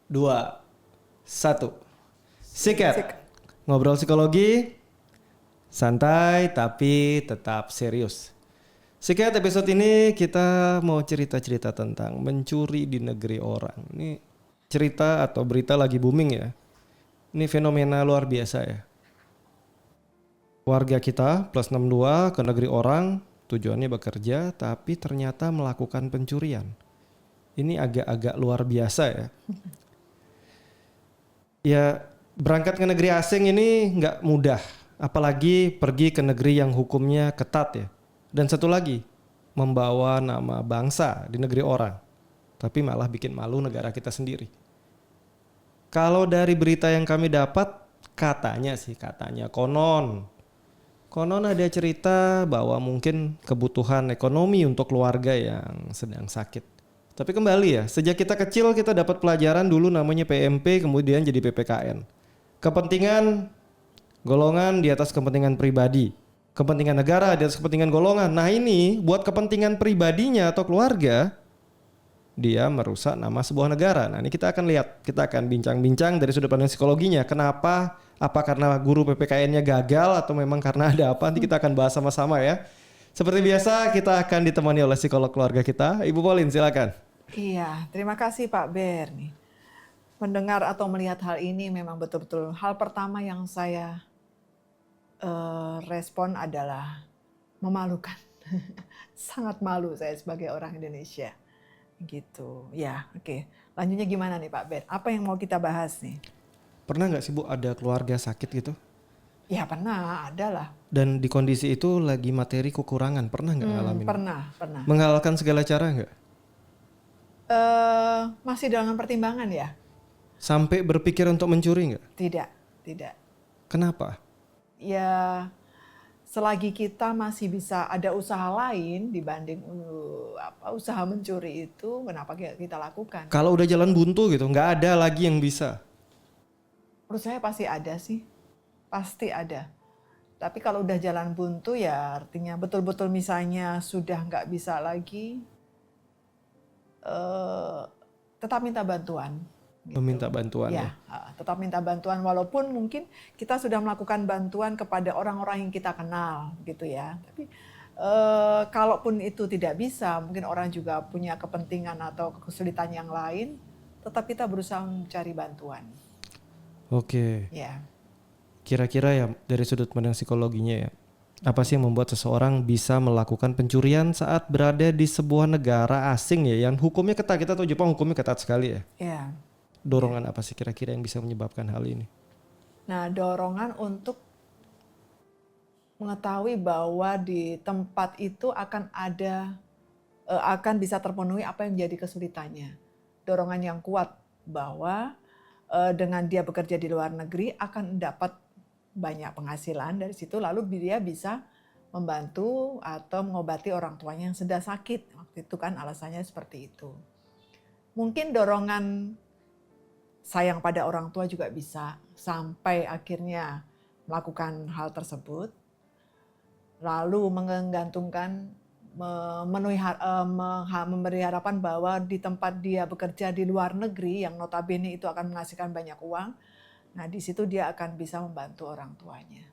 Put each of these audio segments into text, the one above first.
2, 1. Sikat. Ngobrol psikologi santai tapi tetap serius. Sikat episode ini kita mau cerita-cerita tentang mencuri di negeri orang. Ini cerita atau berita lagi booming ya. Ini fenomena luar biasa ya. Warga kita plus 62 ke negeri orang, tujuannya bekerja tapi ternyata melakukan pencurian. Ini agak-agak luar biasa ya. Ya, berangkat ke negeri asing ini nggak mudah, apalagi pergi ke negeri yang hukumnya ketat ya. Dan satu lagi, membawa nama bangsa di negeri orang, tapi malah bikin malu negara kita sendiri. Kalau dari berita yang kami dapat, katanya konon ada cerita bahwa mungkin kebutuhan ekonomi untuk keluarga yang sedang sakit. Tapi kembali ya, sejak kita kecil kita dapat pelajaran dulu namanya PMP, kemudian jadi PPKN. Kepentingan golongan di atas kepentingan pribadi. Kepentingan negara di atas kepentingan golongan. Nah ini buat kepentingan pribadinya atau keluarga, dia merusak nama sebuah negara. Nah ini kita akan lihat, kita akan bincang-bincang dari sudut pandang psikologinya. Kenapa? Apa karena guru PPKN-nya gagal atau memang karena ada apa? Nanti kita akan bahas sama-sama ya. Seperti biasa kita akan ditemani oleh psikolog keluarga kita. Ibu Pauline silakan. Iya, terima kasih Pak Ber. Nih. Mendengar atau melihat hal ini memang betul-betul hal pertama yang saya respon adalah memalukan. Sangat malu saya sebagai orang Indonesia. Gitu. Ya, oke. Lanjutnya gimana nih Pak Ber? Apa yang mau kita bahas nih? Pernah nggak sih Bu ada keluarga sakit gitu? Ya pernah, ada lah. Dan di kondisi itu lagi materi kekurangan, pernah nggak ngalamin? Pernah. Menghalalkan segala cara nggak? Masih dalam pertimbangan ya? Sampai berpikir untuk mencuri nggak? Tidak. Kenapa? Ya, selagi kita masih bisa ada usaha lain dibanding usaha mencuri itu, kenapa kita lakukan? Kalau udah jalan buntu gitu, nggak ada lagi yang bisa. Menurut saya pasti ada sih, pasti ada. Tapi kalau udah jalan buntu ya artinya betul-betul misalnya sudah nggak bisa lagi, tetap minta bantuan. Gitu. Meminta bantuan ya? Tetap minta bantuan walaupun mungkin kita sudah melakukan bantuan kepada orang-orang yang kita kenal gitu ya. Tapi kalaupun itu tidak bisa, mungkin orang juga punya kepentingan atau kesulitan yang lain, tetap kita berusaha mencari bantuan. Oke. Ya. Kira-kira ya dari sudut pandang psikologinya ya, apa sih yang membuat seseorang bisa melakukan pencurian saat berada di sebuah negara asing ya, yang hukumnya ketat? Kita tahu Jepang hukumnya ketat sekali ya. Ya. Dorongan apa sih kira-kira yang bisa menyebabkan hal ini? Nah, dorongan untuk mengetahui bahwa di tempat itu akan bisa terpenuhi apa yang menjadi kesulitannya. Dorongan yang kuat bahwa dengan dia bekerja di luar negeri akan dapat banyak penghasilan dari situ, lalu dia bisa membantu atau mengobati orang tuanya yang sedang sakit. Waktu itu kan alasannya seperti itu. Mungkin dorongan sayang pada orang tua juga bisa sampai akhirnya melakukan hal tersebut. Lalu menggantungkan, memberi harapan bahwa di tempat dia bekerja di luar negeri yang notabene itu akan menghasilkan banyak uang. Nah di situ dia akan bisa membantu orang tuanya.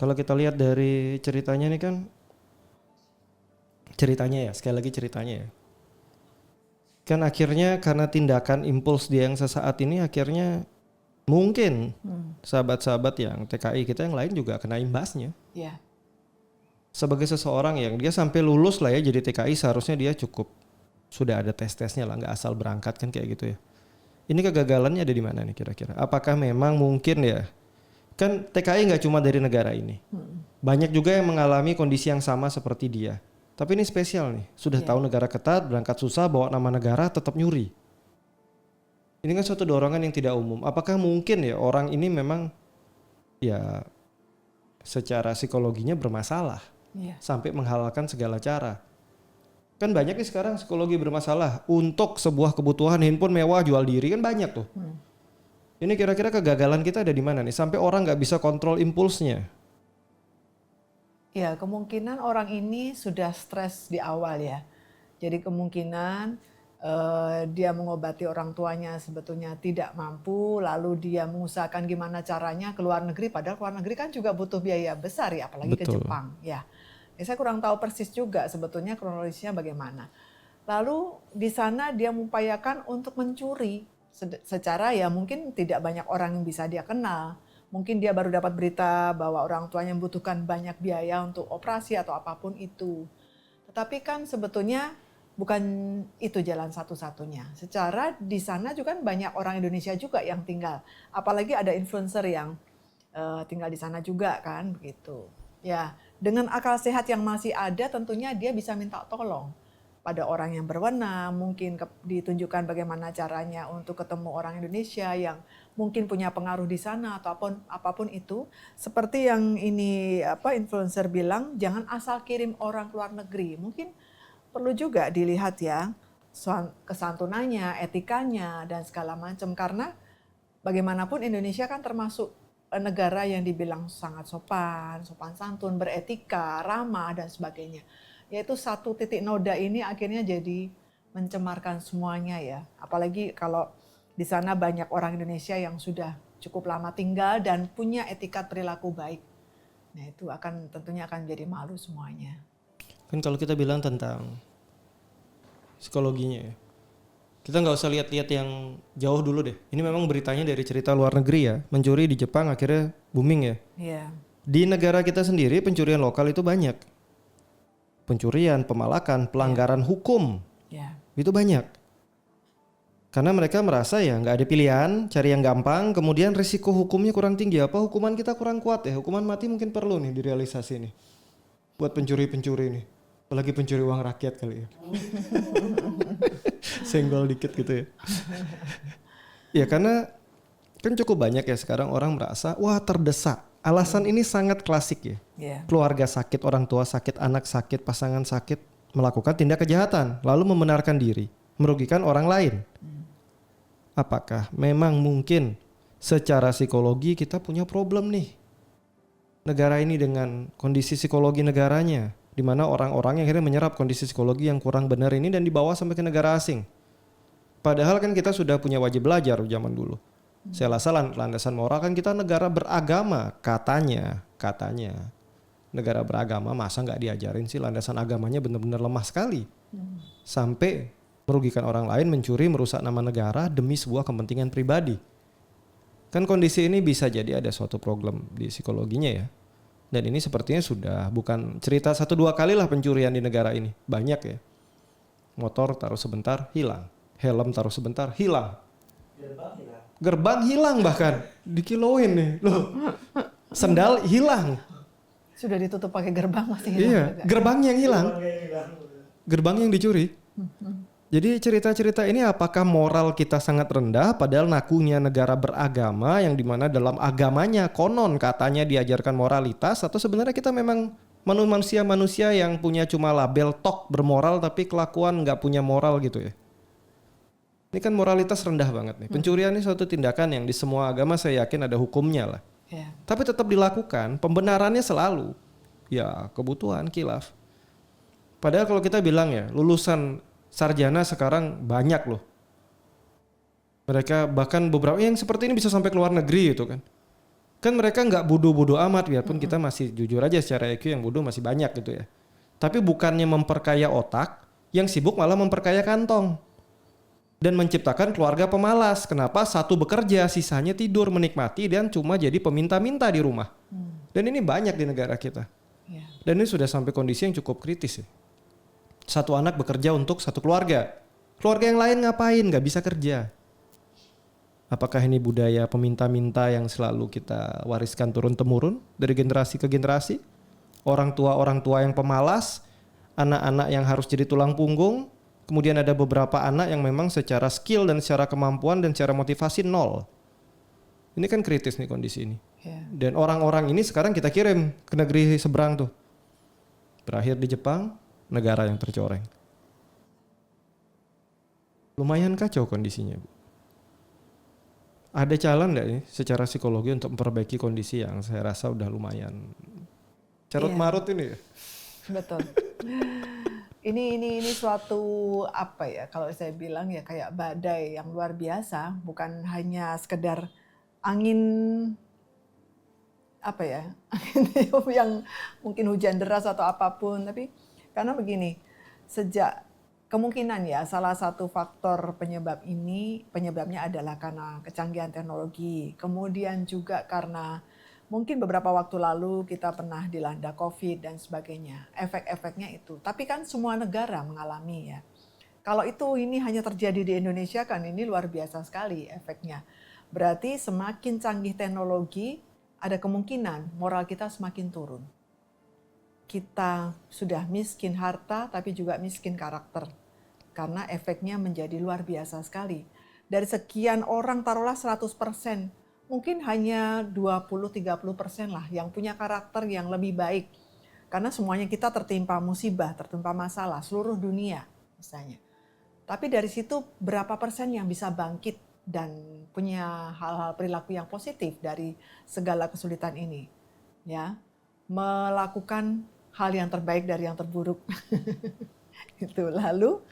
Kalau kita lihat dari ceritanya ini kan, sekali lagi ceritanya ya. Kan akhirnya karena tindakan impuls dia yang sesaat ini akhirnya mungkin sahabat-sahabat yang TKI kita yang lain juga kena imbasnya. Ya. Sebagai seseorang yang dia sampai lulus lah ya jadi TKI, seharusnya dia cukup sudah ada tes-tesnya lah, nggak asal berangkat kan kayak gitu ya. Ini kegagalannya ada di mana nih kira-kira? Apakah memang mungkin ya, kan TKI nggak cuma dari negara ini, banyak juga yang mengalami kondisi yang sama seperti dia. Tapi ini spesial nih, sudah tahu negara ketat, berangkat susah, bawa nama negara, tetap nyuri. Ini kan suatu dorongan yang tidak umum. Apakah mungkin ya orang ini memang ya secara psikologinya bermasalah sampai menghalalkan segala cara? Kan banyak nih sekarang psikologi bermasalah untuk sebuah kebutuhan handphone mewah jual diri kan banyak tuh. Ini kira-kira kegagalan kita ada di mana nih sampai orang nggak bisa kontrol impulsnya? Ya, kemungkinan orang ini sudah stres di awal ya. Jadi kemungkinan dia mengobati orang tuanya sebetulnya tidak mampu, lalu dia mengusahakan gimana caranya ke luar negeri, padahal ke luar negeri kan juga butuh biaya besar ya, apalagi ke Betul. Jepang. Ya, saya kurang tahu persis juga sebetulnya kronologisnya bagaimana. Lalu di sana dia mengupayakan untuk mencuri secara ya mungkin tidak banyak orang yang bisa dia kenal. Mungkin dia baru dapat berita bahwa orang tuanya membutuhkan banyak biaya untuk operasi atau apapun itu. Tetapi kan sebetulnya bukan itu jalan satu-satunya. Secara di sana juga kan banyak orang Indonesia juga yang tinggal. Apalagi ada influencer yang tinggal di sana juga kan begitu. Ya, dengan akal sehat yang masih ada tentunya dia bisa minta tolong pada orang yang berwenang, mungkin ditunjukkan bagaimana caranya untuk ketemu orang Indonesia yang mungkin punya pengaruh di sana atau apapun itu. Seperti yang ini influencer bilang, jangan asal kirim orang ke luar negeri. Mungkin perlu juga dilihat ya kesantunannya, etikanya dan segala macam, karena bagaimanapun Indonesia kan termasuk negara yang dibilang sangat sopan santun, beretika, ramah dan sebagainya. Yaitu satu titik noda ini akhirnya jadi mencemarkan semuanya ya. Apalagi kalau di sana banyak orang Indonesia yang sudah cukup lama tinggal dan punya etikat perilaku baik. Nah itu tentunya akan jadi malu semuanya. Kan kalau kita bilang tentang psikologinya ya, kita nggak usah lihat-lihat yang jauh dulu deh. Ini memang beritanya dari cerita luar negeri ya. Mencuri di Jepang akhirnya booming ya. Iya. Di negara kita sendiri pencurian lokal itu banyak. Pencurian, pemalakan, pelanggaran hukum. Ya. Itu banyak. Karena mereka merasa ya nggak ada pilihan, cari yang gampang, kemudian risiko hukumnya kurang tinggi. Apa hukuman kita kurang kuat ya? Hukuman mati mungkin perlu nih direalisasi nih. Buat pencuri-pencuri nih. Apalagi pencuri uang rakyat kali ya. Senggol dikit gitu ya. Ya karena kan cukup banyak ya sekarang orang merasa wah terdesak. Alasan ini sangat klasik ya. Yeah. Keluarga sakit, orang tua sakit, anak sakit, pasangan sakit, melakukan tindak kejahatan, lalu membenarkan diri, merugikan orang lain. Apakah memang mungkin secara psikologi kita punya problem nih? Negara ini dengan kondisi psikologi negaranya, di mana orang-orang yang akhirnya menyerap kondisi psikologi yang kurang benar ini dan dibawa sampai ke negara asing. Padahal kan kita sudah punya wajib belajar zaman dulu. Saya rasa landasan moral kan kita negara beragama katanya. Negara beragama masa nggak diajarin sih landasan agamanya benar-benar lemah sekali. Sampai merugikan orang lain, mencuri, merusak nama negara demi sebuah kepentingan pribadi. Kan kondisi ini bisa jadi ada suatu problem di psikologinya ya. Dan ini sepertinya sudah bukan cerita 1-2 kali lah pencurian di negara ini. Banyak ya. Motor taruh sebentar, hilang. Helm taruh sebentar, hilang. Gerbang hilang bahkan. Dikiloin nih. Loh. Sendal hilang. Sudah ditutup pakai gerbang masih hilang. Iya, juga. gerbang yang hilang. Gerbang yang dicuri. Jadi cerita-cerita ini apakah moral kita sangat rendah padahal nakunya negara beragama yang dimana dalam agamanya konon katanya diajarkan moralitas, atau sebenarnya kita memang manusia-manusia yang punya cuma label tok bermoral tapi kelakuan nggak punya moral gitu ya. Ini kan moralitas rendah banget nih. Pencurian ini suatu tindakan yang di semua agama saya yakin ada hukumnya lah. Yeah. Tapi tetap dilakukan, pembenarannya selalu ya kebutuhan khilaf. Padahal kalau kita bilang ya lulusan sarjana sekarang banyak loh. Mereka bahkan beberapa yang seperti ini bisa sampai ke luar negeri gitu kan. Kan mereka nggak bodoh-bodoh amat, biarpun kita masih jujur aja secara IQ yang bodoh masih banyak gitu ya. Tapi bukannya memperkaya otak, yang sibuk malah memperkaya kantong. Dan menciptakan keluarga pemalas. Kenapa? Satu bekerja, sisanya tidur, menikmati, dan cuma jadi peminta-minta di rumah. Dan ini banyak di negara kita. Yeah. Dan ini sudah sampai kondisi yang cukup kritis ya. Satu anak bekerja untuk satu keluarga. Keluarga yang lain ngapain? Gak bisa kerja. Apakah ini budaya peminta-minta yang selalu kita wariskan turun-temurun dari generasi ke generasi? Orang tua yang pemalas, anak-anak yang harus jadi tulang punggung, kemudian ada beberapa anak yang memang secara skill dan secara kemampuan dan secara motivasi nol. Ini kan kritis nih kondisi ini. Yeah. Dan orang-orang ini sekarang kita kirim ke negeri seberang tuh. Berakhir di Jepang, negara yang tercoreng. Lumayan kacau kondisinya. Ada jalan nggak nih secara psikologi untuk memperbaiki kondisi yang saya rasa udah lumayan carut marut ini ya? Betul. Ini suatu apa ya? Kalau saya bilang ya kayak badai yang luar biasa, bukan hanya sekedar angin apa ya? Angin tiup yang mungkin hujan deras atau apapun, tapi karena begini, sejak kemungkinan ya salah satu faktor penyebabnya adalah karena kecanggihan teknologi, kemudian juga karena mungkin beberapa waktu lalu kita pernah dilanda COVID dan sebagainya. Efek-efeknya itu. Tapi kan semua negara mengalami ya. Kalau ini hanya terjadi di Indonesia kan ini luar biasa sekali efeknya. Berarti semakin canggih teknologi, ada kemungkinan moral kita semakin turun. Kita sudah miskin harta tapi juga miskin karakter. Karena efeknya menjadi luar biasa sekali. Dari sekian orang taruhlah 100%, mungkin hanya 20-30% lah yang punya karakter yang lebih baik. Karena semuanya kita tertimpa musibah, tertimpa masalah, seluruh dunia misalnya. Tapi dari situ berapa persen yang bisa bangkit dan punya hal-hal perilaku yang positif dari segala kesulitan ini. Ya, melakukan hal yang terbaik dari yang terburuk. Itu. Lalu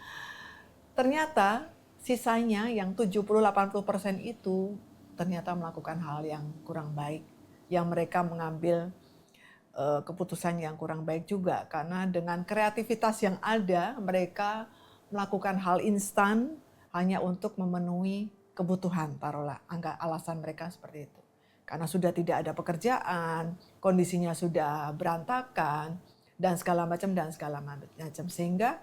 ternyata sisanya yang 70-80% itu ternyata melakukan hal yang kurang baik, yang mereka mengambil keputusan yang kurang baik juga, karena dengan kreativitas yang ada mereka melakukan hal instan hanya untuk memenuhi kebutuhan, taruhlah alasan mereka seperti itu, karena sudah tidak ada pekerjaan, kondisinya sudah berantakan dan segala macam sehingga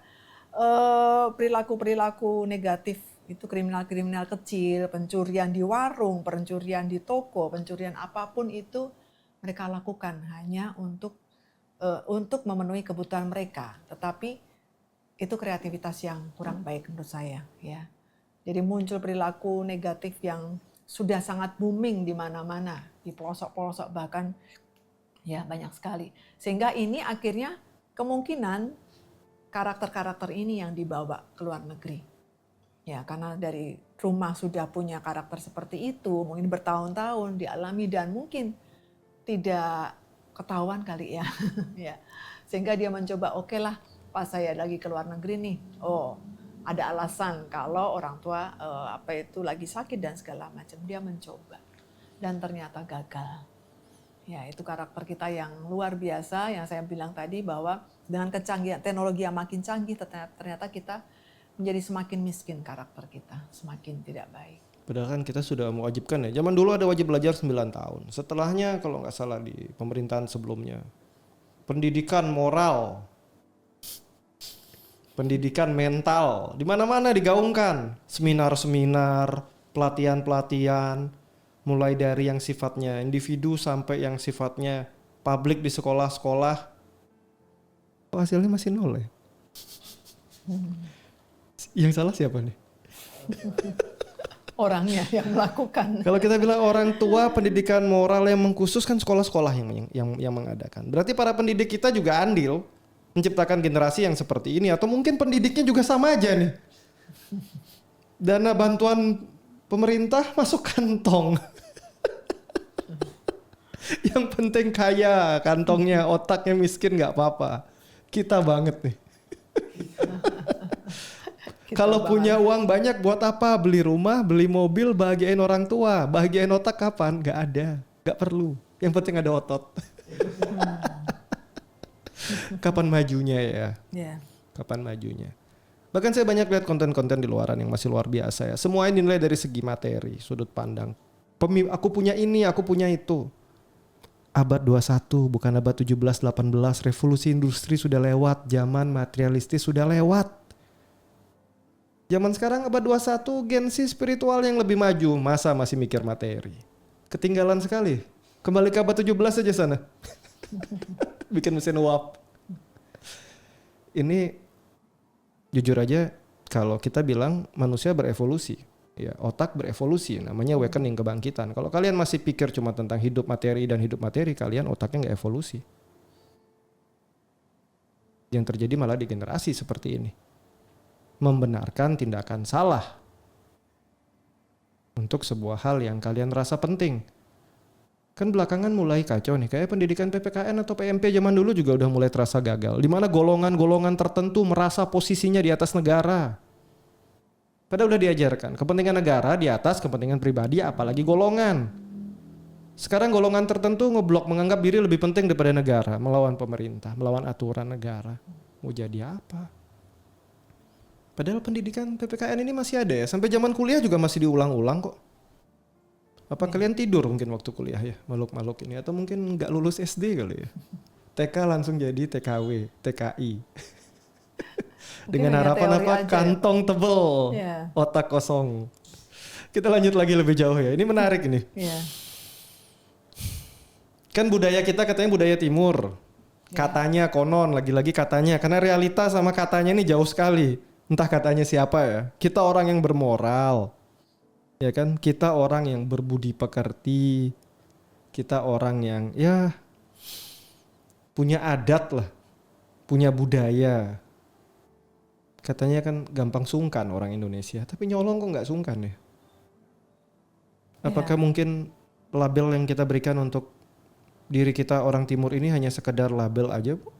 perilaku-perilaku negatif itu, kriminal-kriminal kecil, pencurian di warung, pencurian di toko, pencurian apapun itu mereka lakukan hanya untuk memenuhi kebutuhan mereka. Tetapi itu kreativitas yang kurang baik menurut saya, ya. Jadi muncul perilaku negatif yang sudah sangat booming di mana-mana, di pelosok-pelosok bahkan ya banyak sekali. Sehingga ini akhirnya kemungkinan karakter-karakter ini yang dibawa ke luar negeri. Ya, karena dari rumah sudah punya karakter seperti itu, mungkin bertahun-tahun dialami dan mungkin tidak ketahuan kali ya. Ya. Sehingga dia mencoba, oke lah, pas saya lagi ke luar negeri nih, ada alasan kalau orang tua lagi sakit dan segala macam, dia mencoba dan ternyata gagal. Ya, itu karakter kita yang luar biasa yang saya bilang tadi, bahwa dengan kecanggihan teknologi yang makin canggih ternyata kita menjadi semakin miskin, karakter kita semakin tidak baik. Padahal kan kita sudah mewajibkan ya. Zaman dulu ada wajib belajar 9 tahun. Setelahnya kalau nggak salah di pemerintahan sebelumnya, pendidikan moral, pendidikan mental, di mana-mana digaungkan. Seminar-seminar, pelatihan-pelatihan, mulai dari yang sifatnya individu sampai yang sifatnya publik di sekolah-sekolah. Hasilnya masih nol ya. Yang salah siapa nih? Orangnya yang melakukan. Kalau kita bilang orang tua, pendidikan moral yang mengkhusus kan sekolah-sekolah yang mengadakan. Berarti para pendidik kita juga andil menciptakan generasi yang seperti ini, atau mungkin pendidiknya juga sama aja nih. Dana bantuan pemerintah masuk kantong. Yang penting kaya kantongnya, otaknya miskin nggak apa-apa. Kita banget nih. Kalau punya uang banyak buat apa? Beli rumah, beli mobil, bahagiain orang tua. Bahagiain otak kapan? Gak ada, gak perlu. Yang penting ada otot. Kapan majunya ya? Yeah. Kapan majunya? Bahkan saya banyak lihat konten-konten di luaran yang masih luar biasa ya. Semuanya dinilai dari segi materi, sudut pandang. Aku punya ini, aku punya itu. Abad 21, bukan abad 17-18. Revolusi industri sudah lewat. Zaman materialistis sudah lewat. Zaman sekarang abad 21, gensi spiritual yang lebih maju, masa masih mikir materi? Ketinggalan sekali. Kembali ke abad 17 aja sana. Bikin mesin uap. Ini jujur aja, kalau kita bilang manusia berevolusi, ya otak berevolusi, namanya awakening, kebangkitan. Kalau kalian masih pikir cuma tentang hidup materi dan hidup materi, kalian otaknya nggak evolusi. Yang terjadi malah di generasi seperti ini. Membenarkan tindakan salah untuk sebuah hal yang kalian rasa penting. Kan belakangan mulai kacau nih. Kayak pendidikan PPKN atau PMP zaman dulu juga udah mulai terasa gagal. Di mana golongan-golongan tertentu merasa posisinya di atas negara. Padahal udah diajarkan. Kepentingan negara di atas kepentingan pribadi apalagi golongan. Sekarang golongan tertentu ngeblok menganggap diri lebih penting daripada negara. Melawan pemerintah, melawan aturan negara. Mau jadi apa? Padahal pendidikan PPKN ini masih ada ya. Sampai zaman kuliah juga masih diulang-ulang kok. Apa kalian tidur mungkin waktu kuliah ya makhluk-makhluk ini, atau mungkin nggak lulus SD kali ya? TK langsung jadi TKW, TKI. Dengan harapan apa? Kantong tebel, otak kosong. Kita lanjut lagi lebih jauh ya. Ini menarik ini. Kan budaya kita katanya budaya timur. Katanya konon, lagi-lagi katanya. Karena realita sama katanya ini jauh sekali. Entah katanya siapa ya. Kita orang yang bermoral. Ya kan, kita orang yang berbudi pekerti, kita orang yang ya punya adat lah, punya budaya. Katanya kan gampang sungkan orang Indonesia, tapi nyolong kok nggak sungkan ya? Apakah mungkin label yang kita berikan untuk diri kita orang Timur ini hanya sekedar label aja, Bu?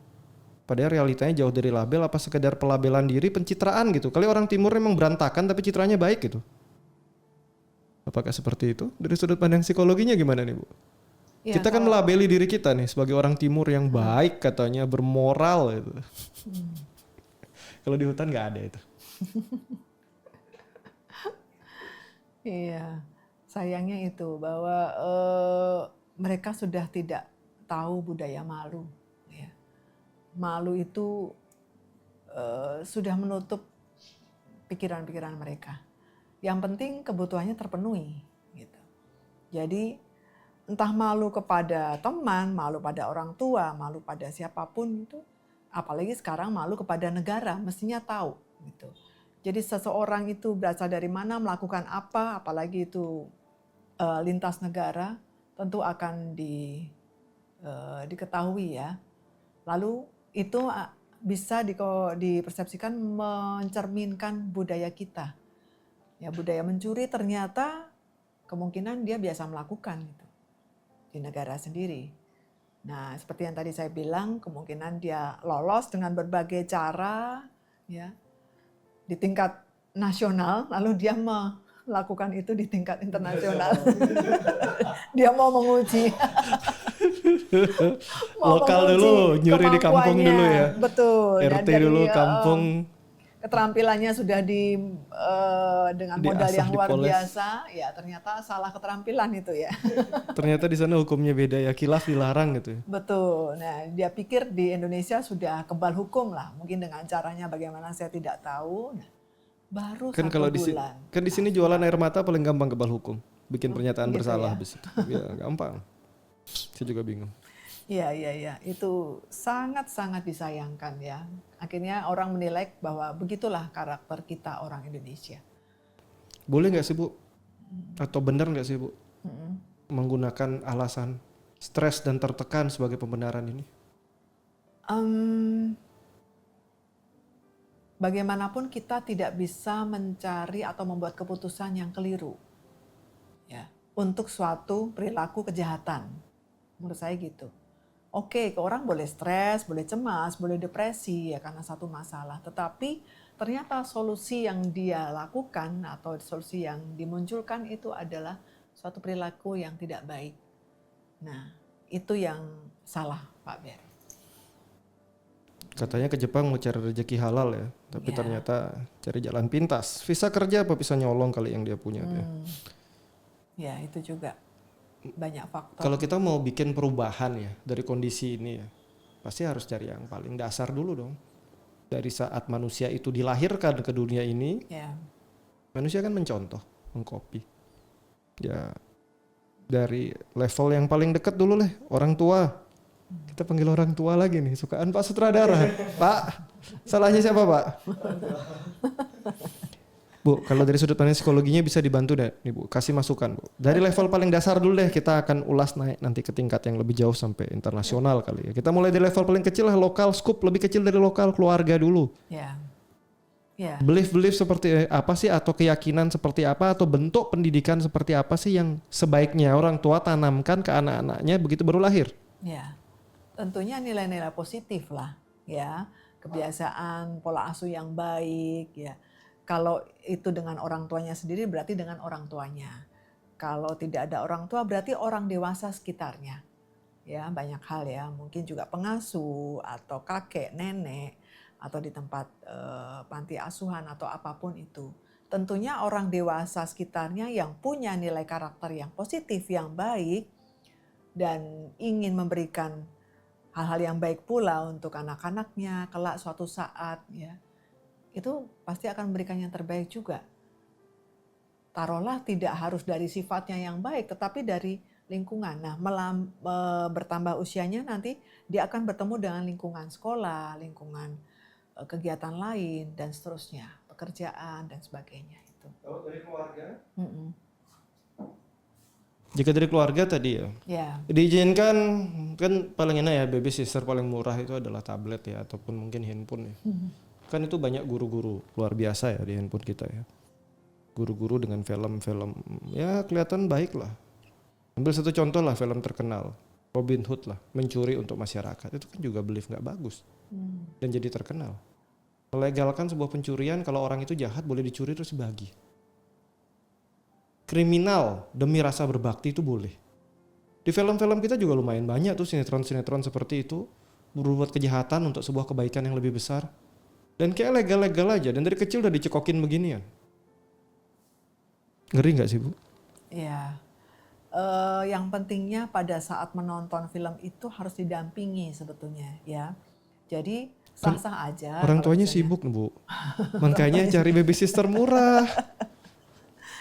Padahal realitanya jauh dari label, apa sekedar pelabelan diri, pencitraan gitu. Kali orang Timur memang berantakan tapi citranya baik gitu. Apakah seperti itu? Dari sudut pandang psikologinya gimana nih Bu? Ya, kita kan melabeli diri kita nih sebagai orang Timur yang baik katanya, bermoral gitu. Kalau di hutan nggak ada itu. Iya, sayangnya itu bahwa mereka sudah tidak tahu budaya malu. Ya. Malu itu sudah menutup pikiran-pikiran mereka. Yang penting kebutuhannya terpenuhi. Gitu. Jadi entah malu kepada teman, malu pada orang tua, malu pada siapapun itu, apalagi sekarang malu kepada negara, mestinya tahu. Gitu. Jadi seseorang itu berasal dari mana, melakukan apa, apalagi itu lintas negara, tentu akan diketahui ya. Lalu itu bisa dipersepsikan mencerminkan budaya kita. Ya, budaya mencuri ternyata kemungkinan dia biasa melakukan gitu, di negara sendiri. Nah, seperti yang tadi saya bilang, kemungkinan dia lolos dengan berbagai cara ya, di tingkat nasional, lalu dia melakukan itu di tingkat internasional. Dia mau menguji. Lokal dulu, nyuri di kampung dulu ya. Betul. RT ya, dulu, kampung. Keterampilannya sudah dengan modal yang luar biasa, ya ternyata salah keterampilan itu ya. Ternyata di sana hukumnya beda ya, khilaf dilarang gitu. Betul. Nah, dia pikir di Indonesia sudah kebal hukum lah, mungkin dengan caranya bagaimana saya tidak tahu. Nah, baru kan 1 kalau bulan. Kan di sini jualan air mata paling gampang kebal hukum, bikin pernyataan gitu bersalah habis itu. Ya gampang. Saya juga bingung. Iya. Itu sangat-sangat disayangkan ya. Akhirnya orang menilai bahwa begitulah karakter kita orang Indonesia. Boleh nggak sih Bu? Atau benar nggak sih Bu? Menggunakan alasan stres dan tertekan sebagai pembenaran ini? Bagaimanapun kita tidak bisa mencari atau membuat keputusan yang keliru. Ya, untuk suatu perilaku kejahatan. Menurut saya gitu. Oke, orang boleh stres, boleh cemas, boleh depresi ya karena satu masalah. Tetapi ternyata solusi yang dia lakukan atau solusi yang dimunculkan itu adalah suatu perilaku yang tidak baik. Nah, itu yang salah Pak Ber. Katanya ke Jepang mau cari rezeki halal ya, tapi ternyata cari jalan pintas. Visa kerja apa bisa nyolong kali yang dia punya. Ya, itu juga. Banyak faktor. Kalau kita mau bikin perubahan ya dari kondisi ini ya, pasti harus cari yang paling dasar dulu dong. Dari saat manusia itu dilahirkan ke dunia ini, manusia kan mencontoh, mengcopy. Ya dari level yang paling dekat dulu lah, orang tua. Kita panggil orang tua lagi nih, sukaan Pak Sutradara. Pak, salahnya siapa Pak? Bu, kalau dari sudut pandang psikologinya bisa dibantu deh nih Bu, kasih masukan Bu. Dari level paling dasar dulu deh, kita akan ulas naik nanti ke tingkat yang lebih jauh sampai internasional kali ya. Kita mulai dari level paling kecil lah, lokal, scoop lebih kecil dari lokal, keluarga dulu. Ya. Belief seperti apa sih, atau keyakinan seperti apa, atau bentuk pendidikan seperti apa sih yang sebaiknya orang tua tanamkan ke anak-anaknya begitu baru lahir? Ya, tentunya nilai-nilai positif lah, ya, kebiasaan pola asuh yang baik, ya. Kalau itu dengan orang tuanya sendiri berarti dengan orang tuanya. Kalau tidak ada orang tua berarti orang dewasa sekitarnya, ya, banyak hal ya, mungkin juga pengasuh atau kakek, nenek, atau di tempat panti asuhan atau apapun itu. Tentunya orang dewasa sekitarnya yang punya nilai karakter yang positif, yang baik, dan ingin memberikan hal-hal yang baik pula untuk anak-anaknya kelak suatu saat, ya, itu pasti akan memberikan yang terbaik juga. Taruhlah tidak harus dari sifatnya yang baik, tetapi dari lingkungan. Nah, bertambah usianya nanti dia akan bertemu dengan lingkungan sekolah, lingkungan kegiatan lain, dan seterusnya, pekerjaan dan sebagainya itu. Kalau dari keluarga? Mm-mm. Jika dari keluarga tadi ya, Ya, diizinkan, kan paling enak ya, baby sister paling murah itu adalah tablet ya, ataupun mungkin handphone ya. Kan itu banyak guru-guru luar biasa ya di handphone kita ya. Guru-guru dengan film-film ya kelihatan baik lah. Ambil satu contoh lah, film terkenal Robin Hood lah, mencuri untuk masyarakat, itu kan juga belief nggak bagus dan jadi terkenal. Melegalkan sebuah pencurian, kalau orang itu jahat boleh dicuri terus dibagi. Kriminal demi rasa berbakti itu boleh. Di film-film kita juga lumayan banyak tuh sinetron-sinetron seperti itu, berbuat kejahatan untuk sebuah kebaikan yang lebih besar. Dan kayak legal-legal aja, dan dari kecil udah dicekokin beginian. Ngeri nggak sih, Bu? ya. Yang pentingnya pada saat menonton film itu harus didampingi sebetulnya, ya. Jadi sah-sah aja. Orang kalau tuanya misalnya- sibuk, Bu. Makanya cari baby sister murah.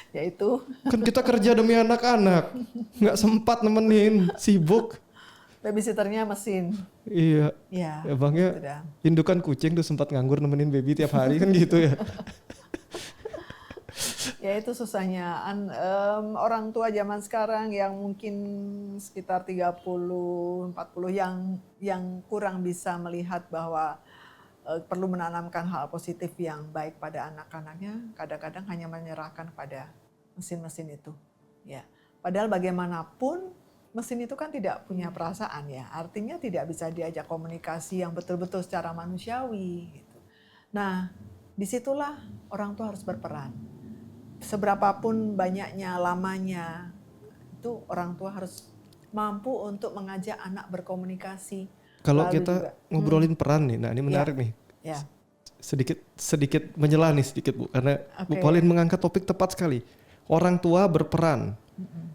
Yaitu Kan kita kerja demi anak-anak, nggak sempat nemenin, sibuk. babysitternya mesin. Iya, Ya, abangnya itu dah. indukan kucing tuh sempat nganggur nemenin baby tiap hari kan gitu ya. Ya itu susahnya orang tua zaman sekarang yang mungkin sekitar 30, 40 yang kurang bisa melihat bahwa perlu menanamkan hal positif yang baik pada anak-anaknya, kadang-kadang hanya menyerahkan pada mesin-mesin itu. Ya. Padahal bagaimanapun mesin itu kan tidak punya perasaan ya. Artinya tidak bisa diajak komunikasi yang betul-betul secara manusiawi gitu. Nah, disitulah orang tua harus berperan. Seberapapun banyaknya, lamanya, itu orang tua harus mampu untuk mengajak anak berkomunikasi. Kalau Lalu kita juga, ngobrolin peran nih, nah ini menarik nih. ya, Sedikit menyela nih sedikit, Bu, karena Bu Oke. Pauline mengangkat topik tepat sekali. Orang tua berperan.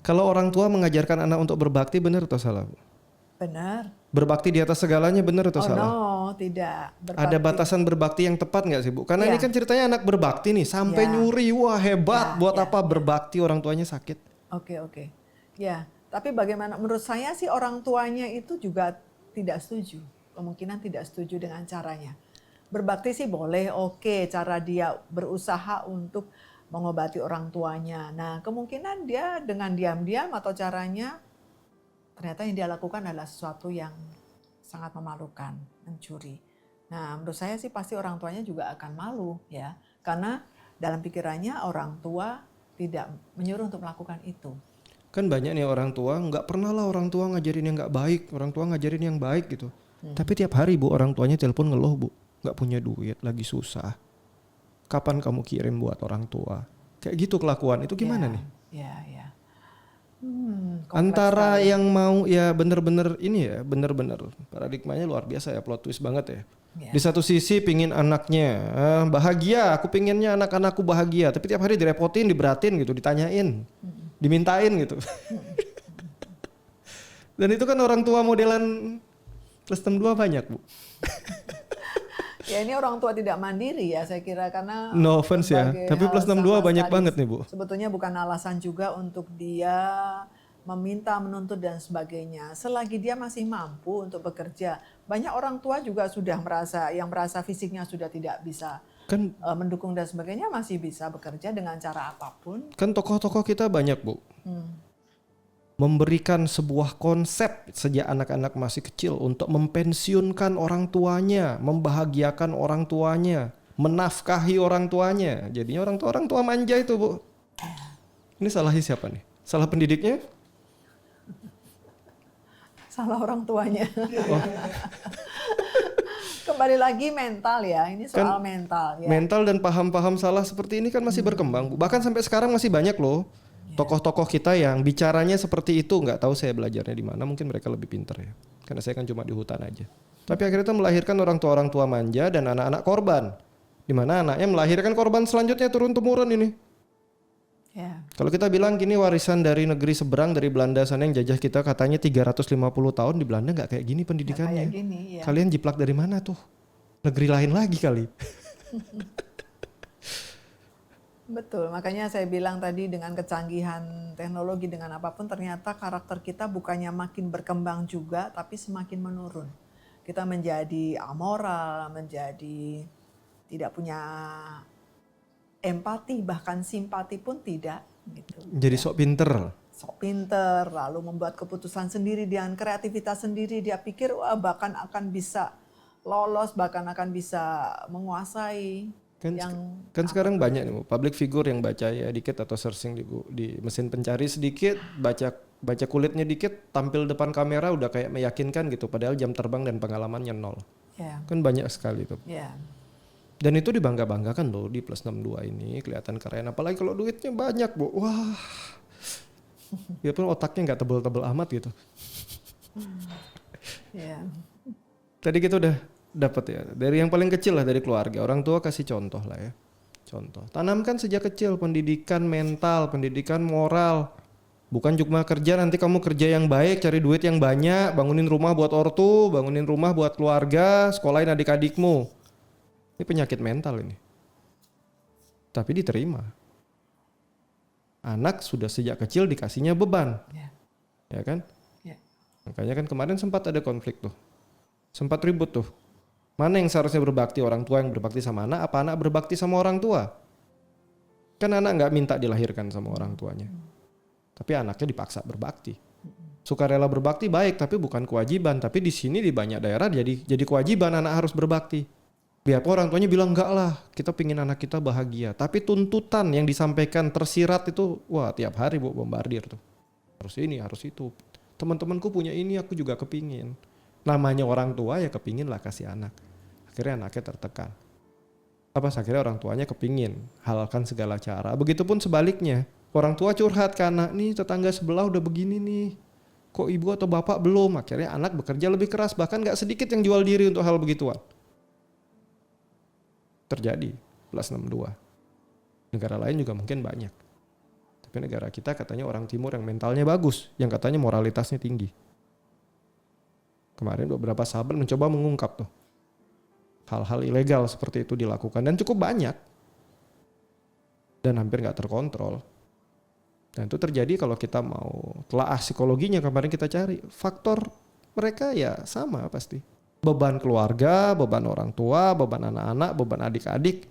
Kalau orang tua mengajarkan anak untuk berbakti, benar atau salah, Bu? benar. Berbakti di atas segalanya, benar atau Oh salah? no, tidak. Ada batasan berbakti yang tepat nggak sih, Bu? Karena ini Ya. kan ceritanya anak berbakti nih, sampai Ya. nyuri, wah hebat. Ya, Buat ya, apa berbakti, orang tuanya sakit? Oke. Ya, tapi bagaimana menurut saya sih orang tuanya itu juga tidak setuju. Kemungkinan tidak setuju dengan caranya. Berbakti sih boleh, oke, cara dia berusaha untuk mengobati orang tuanya. Nah, kemungkinan dia dengan diam-diam atau caranya ternyata yang dia lakukan adalah sesuatu yang sangat memalukan, mencuri. Nah, menurut saya sih pasti orang tuanya juga akan malu ya, karena dalam pikirannya orang tua tidak menyuruh untuk melakukan itu. Kan banyak nih orang tua, nggak pernah lah orang tua ngajarin yang nggak baik, orang tua ngajarin yang baik gitu. Tapi tiap hari, Bu, orang tuanya telepon ngeluh, Bu, nggak punya duit, lagi susah. Kapan kamu kirim buat orang tua? Kayak gitu kelakuan, itu gimana nih? Ya. Kompleks Antara sekali. yang mau ya bener-bener ini ya, bener-bener paradigmanya luar biasa ya, plot twist banget ya. Ya. Di satu sisi pingin anaknya bahagia, aku pinginnya anak-anakku bahagia, tapi tiap hari direpotin, diberatin gitu, ditanyain, dimintain gitu. Dan itu kan orang tua modelan plus 62 banyak, Bu. Ya ini orang tua tidak mandiri ya saya kira, karena No offense ya, berbagai tapi hal plus 62 sama banyak sekali banget nih, Bu. Sebetulnya bukan alasan juga untuk dia meminta, menuntut dan sebagainya. Selagi dia masih mampu untuk bekerja. Banyak orang tua juga sudah merasa fisiknya sudah tidak bisa Kan mendukung dan sebagainya, masih bisa bekerja dengan cara apapun. kan tokoh-tokoh kita banyak, Bu. Memberikan sebuah konsep sejak anak-anak masih kecil untuk mempensiunkan orang tuanya, membahagiakan orang tuanya. menafkahi orang tuanya. Jadinya orang tua manja itu, Bu. Ini salahnya siapa nih? Salah pendidiknya? Salah orang tuanya. Oh, Kembali lagi mental ya, ini soal mental ya. mental dan paham-paham salah seperti ini kan masih berkembang, Bu. Bahkan sampai sekarang masih banyak loh tokoh-tokoh kita yang bicaranya seperti itu. Nggak tahu saya belajarnya di mana, mungkin mereka lebih pintar ya. Karena saya kan cuma di hutan aja. Tapi akhirnya itu melahirkan orang tua manja dan anak-anak korban. Di mana anaknya melahirkan korban selanjutnya turun-temurun ini. Ya. Kalau kita bilang gini, warisan dari negeri seberang, dari Belanda sana yang jajah kita katanya 350 tahun, di Belanda nggak kayak gini pendidikannya. Kayak gini, ya. Kalian jiplak dari mana tuh? Negeri lain lagi kali. Betul, makanya saya bilang tadi dengan kecanggihan teknologi, dengan apapun ternyata karakter kita bukannya makin berkembang juga, tapi semakin menurun. Kita menjadi amoral, menjadi tidak punya empati, bahkan simpati pun tidak. Gitu. Jadi sok pinter. Sok pinter, lalu membuat keputusan sendiri dengan kreativitas sendiri. Dia pikir wah bahkan akan bisa lolos, bahkan akan bisa menguasai. Kan sekarang banyak nih public figure yang baca ya dikit atau searching di mesin pencari sedikit, baca kulitnya dikit, tampil depan kamera udah kayak meyakinkan gitu, padahal jam terbang dan pengalamannya nol. Yeah. Kan banyak sekali tuh. Yeah. Dan itu dibangga-banggakan loh di Plus 62 ini, kelihatan keren. Apalagi kalau duitnya banyak, Bu. Wah. Ya pun otaknya nggak tebel-tebel amat gitu. Yeah. Tadi kita udah dapat ya, dari yang paling kecil lah, dari keluarga. Orang tua kasih contoh lah ya. Contoh. Tanamkan sejak kecil pendidikan mental, pendidikan moral. Bukan cuma kerja, nanti kamu kerja yang baik, cari duit yang banyak, bangunin rumah buat ortu, bangunin rumah buat keluarga, sekolahin adik-adikmu. Ini penyakit mental ini. Tapi diterima. Anak sudah sejak kecil dikasihnya beban. Ya kan? Makanya kan kemarin sempat ada konflik tuh. Sempat ribut tuh. Mana yang seharusnya berbakti, orang tua yang berbakti sama anak, apa anak berbakti sama orang tua? Kan anak nggak minta dilahirkan sama orang tuanya. Tapi anaknya dipaksa berbakti. Sukarela berbakti baik, tapi bukan kewajiban. Tapi di sini di banyak daerah jadi kewajiban anak harus berbakti. Biarpun orang tuanya bilang enggak lah, kita pingin anak kita bahagia. Tapi tuntutan yang disampaikan tersirat itu, wah tiap hari Bu bombardir tuh. Harus ini, harus itu. Teman-temanku punya ini, aku juga kepingin. Namanya orang tua ya kepingin lah kasih anak. Akhirnya anaknya tertekan. Akhirnya orang tuanya kepingin halalkan segala cara. Begitupun sebaliknya. Orang tua curhat ke anak, nih tetangga sebelah udah begini nih. Kok ibu atau bapak belum? Akhirnya anak bekerja lebih keras. Bahkan gak sedikit yang jual diri untuk hal begituan. Terjadi Plus 62. Negara lain juga mungkin banyak. Tapi negara kita katanya orang timur yang mentalnya bagus. Yang katanya moralitasnya tinggi. Kemarin beberapa sahabat mencoba mengungkap tuh. Hal-hal ilegal seperti itu dilakukan. Dan cukup banyak. Dan hampir gak terkontrol. Dan itu terjadi kalau kita mau telaah psikologinya, kemarin kita cari. Faktor mereka ya sama pasti. Beban keluarga, beban orang tua, beban anak-anak, beban adik-adik.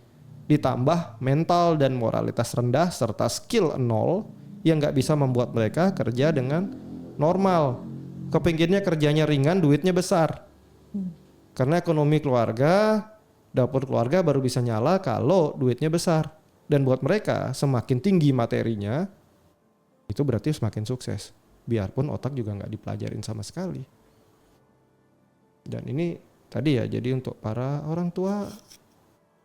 Ditambah mental dan moralitas rendah serta skill nol yang gak bisa membuat mereka kerja dengan normal. Kepinginnya kerjanya ringan, duitnya besar. Karena ekonomi keluarga, dapur keluarga baru bisa nyala kalau duitnya besar. Dan buat mereka semakin tinggi materinya, itu berarti semakin sukses. Biarpun otak juga nggak dipelajarin sama sekali. Dan ini tadi ya, jadi untuk para orang tua,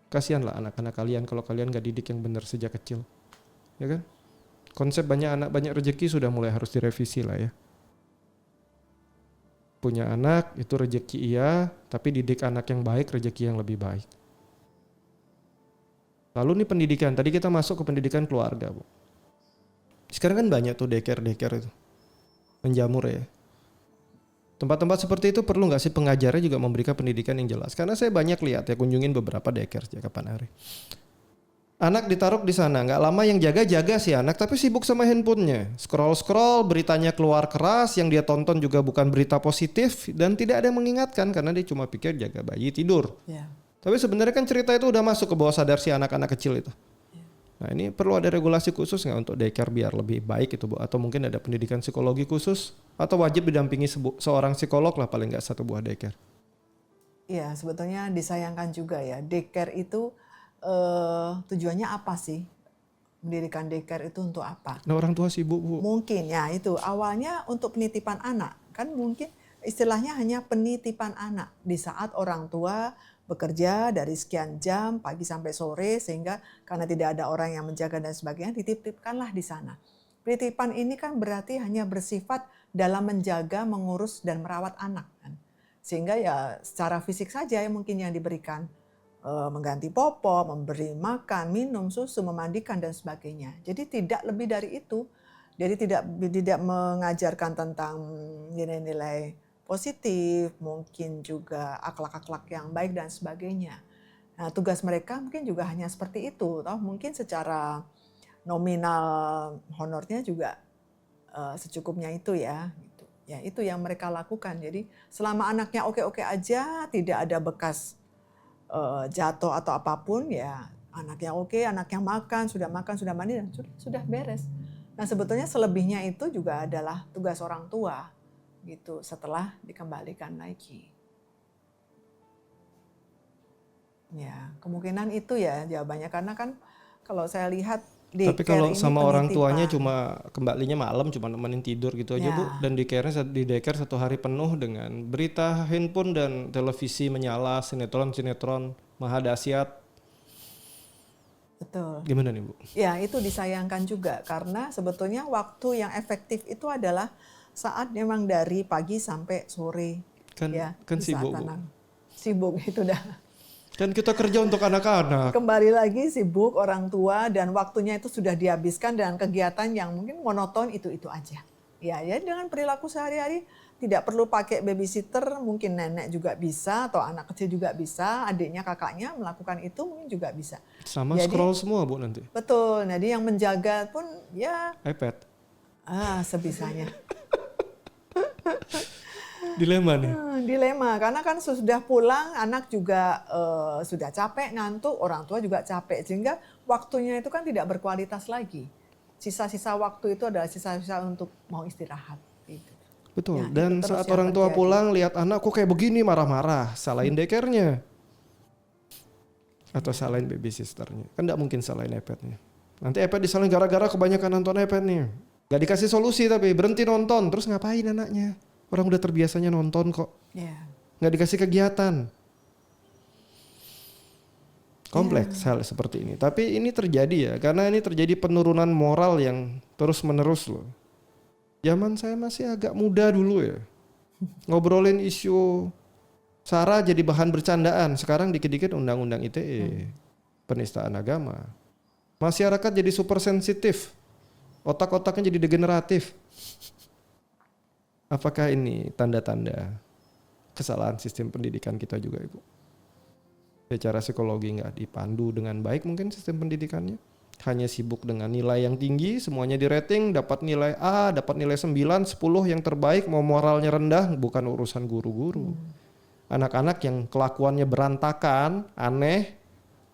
kasihanlah anak-anak kalian kalau kalian nggak didik yang benar sejak kecil. Ya kan? Konsep banyak anak banyak rezeki sudah mulai harus direvisi lah ya. Punya anak itu rezeki iya, tapi didik anak yang baik, rezeki yang lebih baik. Lalu nih pendidikan, tadi kita masuk ke pendidikan keluarga, Bu. Sekarang kan banyak tuh daycare itu, menjamur ya. Tempat-tempat seperti itu perlu nggak sih pengajarnya juga memberikan pendidikan yang jelas? Karena saya banyak lihat ya, kunjungin beberapa daycare sejak kapan hari. Anak ditaruh di sana, nggak lama yang jaga si anak, tapi sibuk sama handphonenya. Scroll, beritanya keluar keras, yang dia tonton juga bukan berita positif, dan tidak ada yang mengingatkan karena dia cuma pikir jaga bayi tidur. Tapi sebenarnya kan cerita itu udah masuk ke bawah sadar si anak-anak kecil itu. Nah ini perlu ada regulasi khusus nggak untuk daycare biar lebih baik itu Bu? Atau mungkin ada pendidikan psikologi khusus? Atau wajib didampingi seorang psikolog lah paling nggak satu buah daycare? Iya sebetulnya disayangkan juga ya, daycare itu tujuannya apa sih? Mendirikan daycare itu untuk apa? Nah, orang tua sibuk, Bu. Mungkin ya itu awalnya untuk penitipan anak. Kan mungkin istilahnya hanya penitipan anak di saat orang tua bekerja dari sekian jam pagi sampai sore sehingga karena tidak ada orang yang menjaga dan sebagainya dititipkanlah di sana. Penitipan ini kan berarti hanya bersifat dalam menjaga, mengurus dan merawat anak kan. Sehingga ya secara fisik saja yang mungkin yang diberikan mengganti popok, memberi makan, minum, susu, memandikan dan sebagainya. Jadi tidak lebih dari itu. Jadi tidak mengajarkan tentang nilai-nilai positif, mungkin juga akhlak-akhlak yang baik dan sebagainya. Nah, tugas mereka mungkin juga hanya seperti itu, toh mungkin secara nominal honornya juga secukupnya itu ya. Gitu. Ya itu yang mereka lakukan. Jadi selama anaknya oke-oke aja, tidak ada bekas jatuh atau apapun ya anaknya oke, anaknya makan, sudah mandi dan sudah beres. Nah sebetulnya selebihnya itu juga adalah tugas orang tua gitu setelah dikembalikan lagi. Ya kemungkinan itu ya jawabannya karena kan kalau saya lihat Tapi daycare kalau ini sama orang tuanya penitipan. cuma kembalinya malam, cuma nemenin tidur gitu aja, Bu. Ya Dan di daycare 1 hari penuh dengan berita handphone dan televisi menyala, sinetron-sinetron maha dahsyat. betul. Gimana nih, Bu? Ya itu disayangkan juga karena sebetulnya waktu yang efektif itu adalah saat memang dari pagi sampai sore Kan ya kan di saat sibuk, Bu. anak sibuk itu dah. Kan kita kerja untuk anak-anak. Kembali lagi sibuk orang tua dan waktunya itu sudah dihabiskan dengan kegiatan yang mungkin monoton itu aja. Ya dengan perilaku sehari-hari tidak perlu pakai babysitter, mungkin nenek juga bisa atau anak kecil juga bisa, adiknya, kakaknya melakukan itu mungkin juga bisa. Sama Jadi scroll semua, Bu, nanti. betul, jadi yang menjaga pun ya iPad. sebisanya. Dilema nih. Dilema karena kan sudah pulang anak juga sudah capek ngantuk orang tua juga capek sehingga waktunya itu kan tidak berkualitas lagi. Sisa-sisa waktu itu adalah sisa-sisa untuk mau istirahat. Gitu. Betul. Ya, itu Dan terus saat yang orang tua terjadi. pulang lihat anak kok kayak begini marah-marah, salahin daycare-nya. Atau salahin babysitternya. Kan nggak mungkin salahin iPad-nya. Nanti iPad disalahin gara-gara kebanyakan nonton iPad nih. Gak dikasih solusi tapi berhenti nonton. Terus ngapain anaknya? Orang udah terbiasanya nonton kok. Ya. Nggak dikasih kegiatan. Kompleks hal seperti ini. Tapi ini terjadi ya. Karena ini terjadi penurunan moral yang terus menerus loh. Zaman saya masih agak muda dulu ya. Ngobrolin isu SARA jadi bahan bercandaan. Sekarang dikit-dikit undang-undang ITE. Penistaan agama. Masyarakat jadi super sensitif. Otak-otaknya jadi degeneratif. Apakah ini tanda-tanda kesalahan sistem pendidikan kita juga, Ibu? Secara psikologi nggak dipandu dengan baik mungkin sistem pendidikannya. Hanya sibuk dengan nilai yang tinggi, semuanya di rating, dapat nilai A, dapat nilai 9, 10 yang terbaik, mau moralnya rendah, bukan urusan guru-guru. Anak-anak yang kelakuannya berantakan, aneh,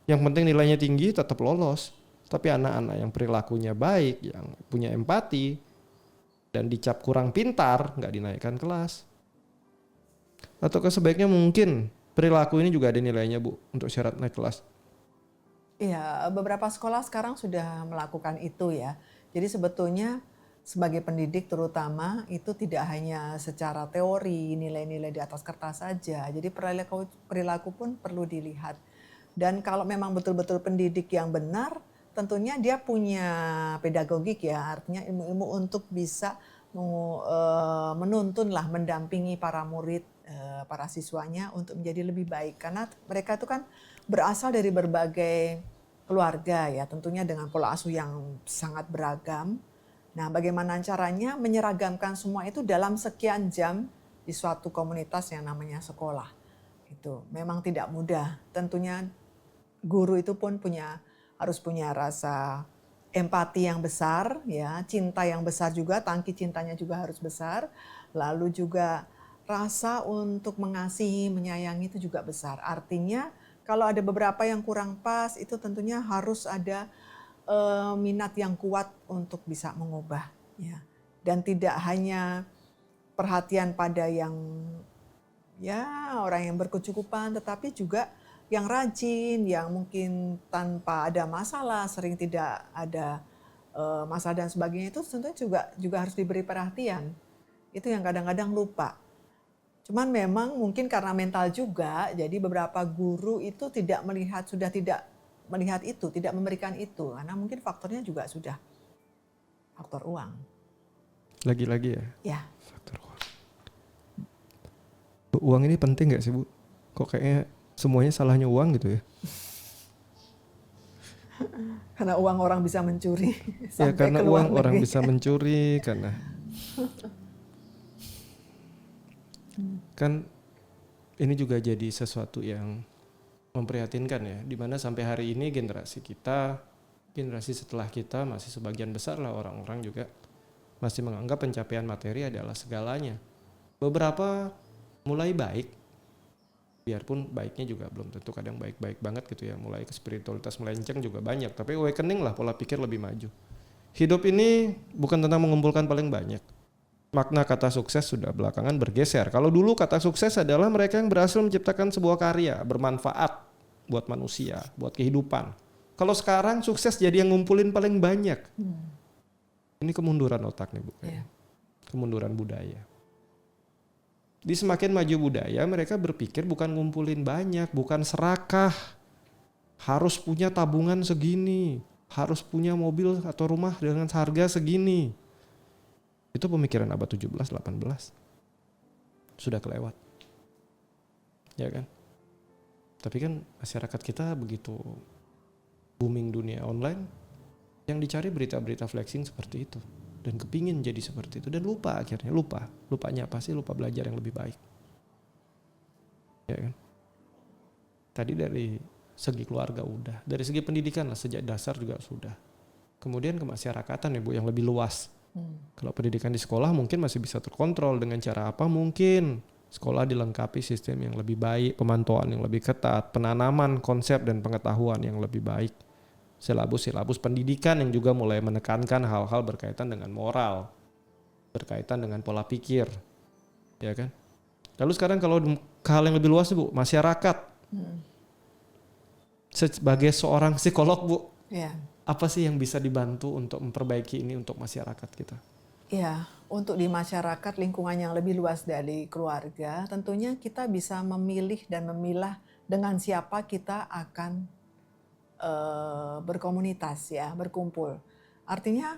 yang penting nilainya tinggi tetap lolos. Tapi anak-anak yang perilakunya baik, yang punya empati, dan dicap kurang pintar, nggak dinaikkan kelas. Ataukah sebaiknya mungkin perilaku ini juga ada nilainya, Bu, untuk syarat naik kelas? Iya, beberapa sekolah sekarang sudah melakukan itu ya. Jadi sebetulnya sebagai pendidik terutama itu tidak hanya secara teori, nilai-nilai di atas kertas saja. Jadi perilaku pun perlu dilihat. Dan kalau memang betul-betul pendidik yang benar, tentunya dia punya pedagogik ya, artinya ilmu-ilmu untuk bisa menuntun lah, mendampingi para murid, para siswanya untuk menjadi lebih baik. Karena mereka itu kan berasal dari berbagai keluarga ya, tentunya dengan pola asuh yang sangat beragam. Nah, bagaimana caranya menyeragamkan semua itu dalam sekian jam di suatu komunitas yang namanya sekolah. Itu memang tidak mudah. Tentunya guru itu pun harus punya rasa empati yang besar, ya, cinta yang besar juga, tangki cintanya juga harus besar. Lalu juga rasa untuk mengasihi, menyayangi itu juga besar. Artinya kalau ada beberapa yang kurang pas, itu tentunya harus ada minat yang kuat untuk bisa mengubah, ya. Dan tidak hanya perhatian pada yang ya orang yang berkecukupan, tetapi juga yang rajin, yang mungkin tanpa ada masalah, sering tidak ada masalah dan sebagainya, itu tentunya juga harus diberi perhatian. Itu yang kadang-kadang lupa. Cuman memang mungkin karena mental juga, jadi beberapa guru itu sudah tidak melihat itu, tidak memberikan itu, karena mungkin faktornya juga sudah faktor uang. Lagi-lagi ya, Ya, faktor uang. Bu, uang ini penting nggak sih Bu? Kok kayaknya semuanya salahnya uang gitu ya? karena uang orang bisa mencuri Ya sampai karena ke luar uang orang negeri. bisa mencuri, karena kan ini juga jadi sesuatu yang memprihatinkan ya, dimana sampai hari ini generasi kita, generasi setelah kita masih sebagian besar lah orang-orang juga masih menganggap pencapaian materi adalah segalanya. Beberapa mulai baik, biarpun baiknya juga belum tentu kadang baik-baik banget gitu ya, mulai ke spiritualitas melenceng juga banyak, tapi awakening lah, pola pikir lebih maju. Hidup ini bukan tentang mengumpulkan paling banyak. Makna kata sukses sudah belakangan bergeser. Kalau dulu kata sukses adalah mereka yang berhasil menciptakan sebuah karya bermanfaat buat manusia, buat kehidupan. Kalau sekarang sukses jadi yang ngumpulin paling banyak. Ini kemunduran otak nih Bu. Ya. Kemunduran budaya. Di semakin maju budaya, mereka berpikir bukan ngumpulin banyak, bukan serakah. Harus punya tabungan segini, harus punya mobil atau rumah dengan harga segini. Itu pemikiran abad 17, 18. Sudah kelewat. Ya kan? Tapi kan masyarakat kita begitu booming dunia online, yang dicari berita-berita flexing seperti itu. Dan kepingin jadi seperti itu. Dan lupa akhirnya, lupa. Lupanya apa sih? Lupa belajar yang lebih baik. Ya kan? Tadi dari segi keluarga udah. Dari segi pendidikan lah, sejak dasar juga sudah. Kemudian ke masyarakatan ya Bu, yang lebih luas. Kalau pendidikan di sekolah mungkin masih bisa terkontrol dengan cara apa mungkin. Sekolah dilengkapi sistem yang lebih baik, pemantauan yang lebih ketat, penanaman konsep dan pengetahuan yang lebih baik. Silabus pendidikan yang juga mulai menekankan hal-hal berkaitan dengan moral, berkaitan dengan pola pikir. Ya kan? Lalu sekarang kalau hal yang lebih luas Bu, masyarakat. Sebagai seorang psikolog Bu, Ya. apa sih yang bisa dibantu untuk memperbaiki ini untuk masyarakat kita? Ya, untuk di masyarakat lingkungan yang lebih luas dari keluarga, tentunya kita bisa memilih dan memilah dengan siapa kita akan berkomunitas ya, berkumpul. Artinya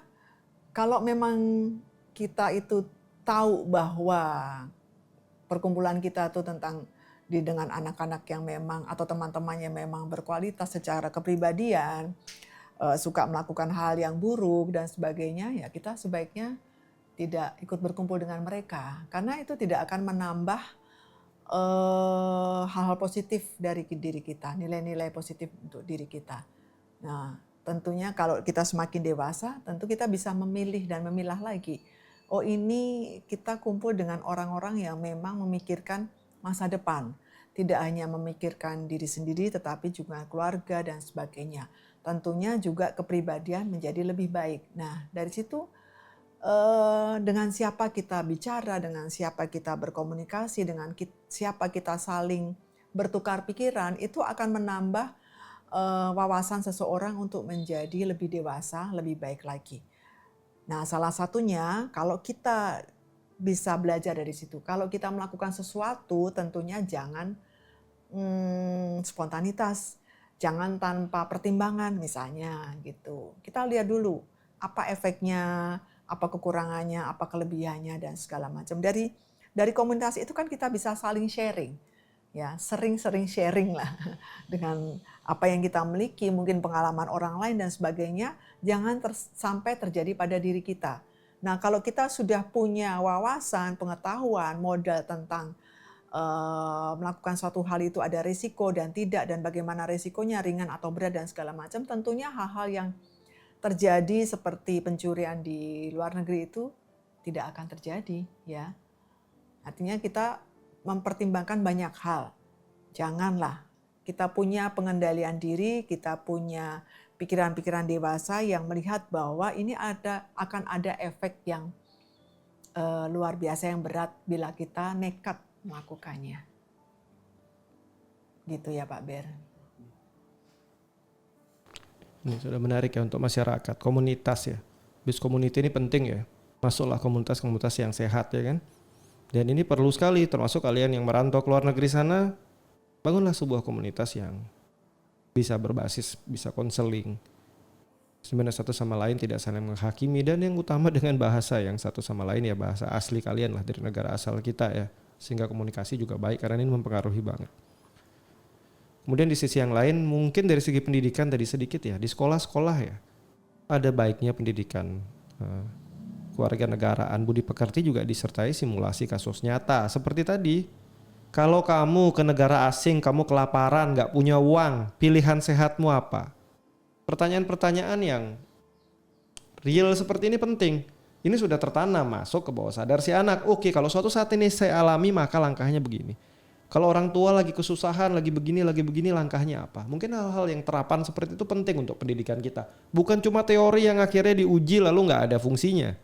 kalau memang kita itu tahu bahwa perkumpulan kita itu dengan anak-anak yang memang atau teman-temannya memang berkualitas secara kepribadian, suka melakukan hal yang buruk dan sebagainya, ya kita sebaiknya tidak ikut berkumpul dengan mereka, karena itu tidak akan menambah hal-hal positif dari diri kita, nilai-nilai positif untuk diri kita. Nah, tentunya kalau kita semakin dewasa, tentu kita bisa memilih dan memilah lagi. Oh, ini kita kumpul dengan orang-orang yang memang memikirkan masa depan, tidak hanya memikirkan diri sendiri, tetapi juga keluarga dan sebagainya. Tentunya juga kepribadian menjadi lebih baik. Nah, dari situ dengan siapa kita bicara, dengan siapa kita berkomunikasi, dengan siapa kita saling bertukar pikiran, itu akan menambah wawasan seseorang untuk menjadi lebih dewasa, lebih baik lagi. Nah, salah satunya kalau kita bisa belajar dari situ. Kalau kita melakukan sesuatu, tentunya jangan spontanitas, jangan tanpa pertimbangan misalnya gitu. Kita lihat dulu apa efeknya, apa kekurangannya, apa kelebihannya dan segala macam. Dari komunitas itu kan kita bisa saling sharing. Ya, sering-sering sharing lah dengan apa yang kita miliki, mungkin pengalaman orang lain dan sebagainya, jangan sampai terjadi pada diri kita. Nah, kalau kita sudah punya wawasan, pengetahuan, modal tentang melakukan suatu hal itu ada risiko dan tidak, dan bagaimana risikonya ringan atau berat dan segala macam, tentunya hal-hal yang terjadi seperti pencurian di luar negeri itu tidak akan terjadi ya. Artinya kita mempertimbangkan banyak hal. Janganlah kita punya pengendalian diri, kita punya pikiran-pikiran dewasa yang melihat bahwa ini akan ada efek yang luar biasa yang berat bila kita nekat melakukannya. Gitu ya Pak Ber. Ini sudah menarik ya untuk masyarakat, komunitas ya. Bis community ini penting ya. Masuklah komunitas-komunitas yang sehat ya kan. Dan ini perlu sekali, termasuk kalian yang merantau ke luar negeri sana, bangunlah sebuah komunitas yang bisa berbasis, bisa konseling. Sebenarnya satu sama lain tidak saling menghakimi, dan yang utama dengan bahasa yang satu sama lain ya bahasa asli kalian lah dari negara asal kita ya. Sehingga komunikasi juga baik karena ini mempengaruhi banget. Kemudian di sisi yang lain mungkin dari segi pendidikan tadi sedikit ya, di sekolah-sekolah ya ada baiknya pendidikan kewarganegaraan, budi pekerti juga disertai simulasi kasus nyata. Seperti tadi, kalau kamu ke negara asing, kamu kelaparan, gak punya uang, pilihan sehatmu apa? Pertanyaan-pertanyaan yang real seperti ini penting. Ini sudah tertanam masuk ke bawah sadar si anak. Oke, kalau suatu saat ini saya alami maka langkahnya begini. Kalau orang tua lagi kesusahan, lagi begini, langkahnya apa? Mungkin hal-hal yang terapan seperti itu penting untuk pendidikan kita. Bukan cuma teori yang akhirnya diuji lalu nggak ada fungsinya.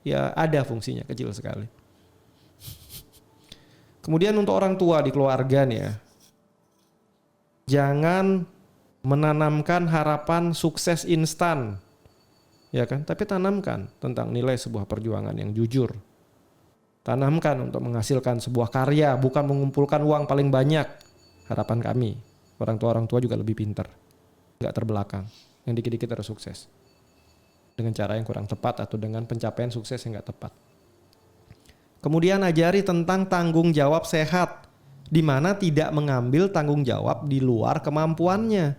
Ya ada fungsinya, kecil sekali. Kemudian untuk orang tua di keluarga nih ya, jangan menanamkan harapan sukses instan, ya kan? Tapi tanamkan tentang nilai sebuah perjuangan yang jujur. Tanamkan untuk menghasilkan sebuah karya, bukan mengumpulkan uang paling banyak. Harapan kami, orang tua juga lebih pintar, nggak terbelakang. Yang dikit-dikit harus sukses dengan cara yang kurang tepat atau dengan pencapaian sukses yang nggak tepat. Kemudian ajari tentang tanggung jawab sehat, di mana tidak mengambil tanggung jawab di luar kemampuannya.